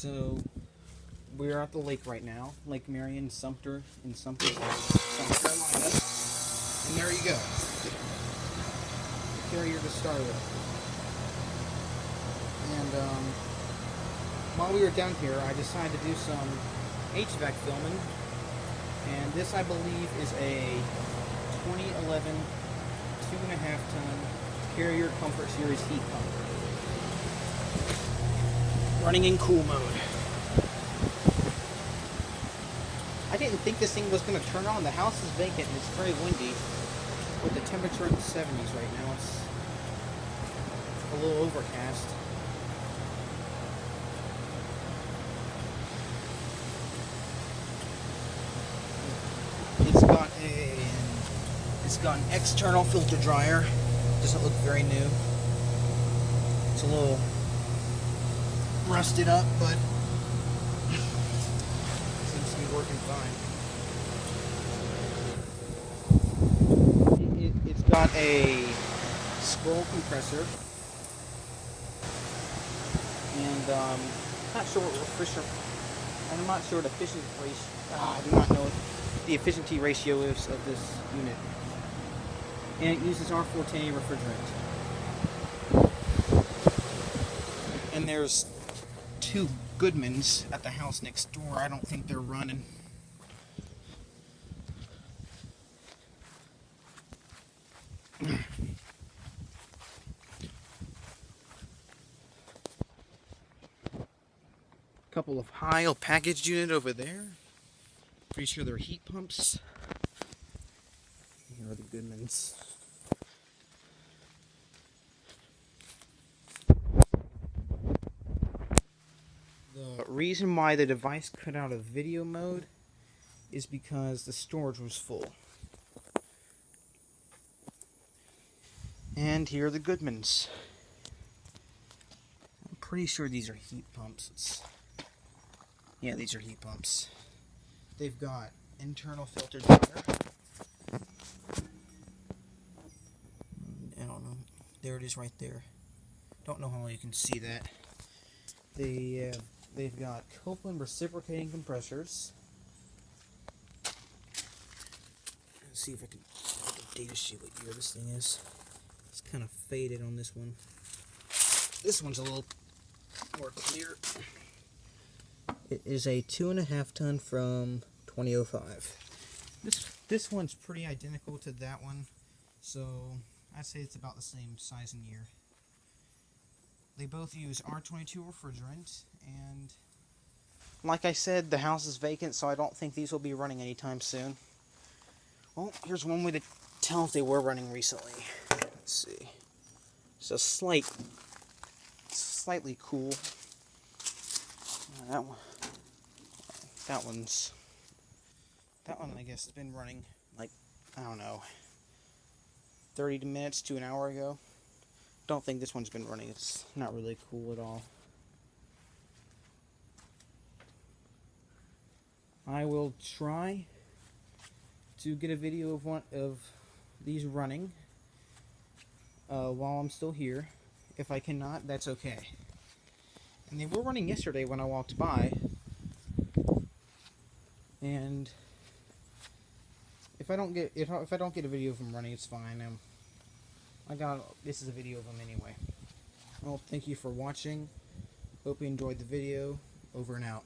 So we're at the lake right now, Lake Marion, Sumter, in Sumter, South Carolina. And there you go. The carrier to start with. And while we were down here, I decided to do some HVAC filming. And this, I believe, is a 2011 2.5-ton Carrier Comfort Series heat pump. Running in cool mode. I didn't think this thing was going to turn on. The house is vacant and it's very windy. With the temperature in the 70s right now, it's a little overcast. It's got an external filter dryer. Doesn't look very new. It's a little rusted up, but seems to be working fine. It's got a scroll compressor, and I'm not sure what efficiency ratio. I do not know what the efficiency ratio is of this unit. And it uses R410A refrigerant. And there's two Goodmans at the house next door. I don't think they're running. Couple of Heil packaged unit over there. Pretty sure they're heat pumps. Here are the Goodmans. The reason why the device cut out of video mode is because the storage was full. And here are the Goodmans. I'm pretty sure these are heat pumps. Yeah, these are heat pumps. They've got internal filter dryer. I don't know. There it is right there. Don't know how well you can see that. They've got Copeland reciprocating compressors. Let's see if I can data sheet what year this thing is. It's kind of faded on this one. This one's a little more clear. It is a 2.5-ton from 2005. This one's pretty identical to that one, so I'd say it's about the same size and year. They both use R22 refrigerant, and like I said, the house is vacant, so I don't think these will be running anytime soon. Well, here's one way to tell if they were running recently. Let's see. It's a slightly cool. That one I guess has been running like, I don't know, 30 minutes to an hour ago. Don't think this one's been running. It's not really cool at all. I will try to get a video of one of these running while I'm still here. If I cannot, that's okay. And they were running yesterday when I walked by. And if I don't get a video of them running, it's fine. This is a video of them anyway. Well, thank you for watching. Hope you enjoyed the video. Over and out.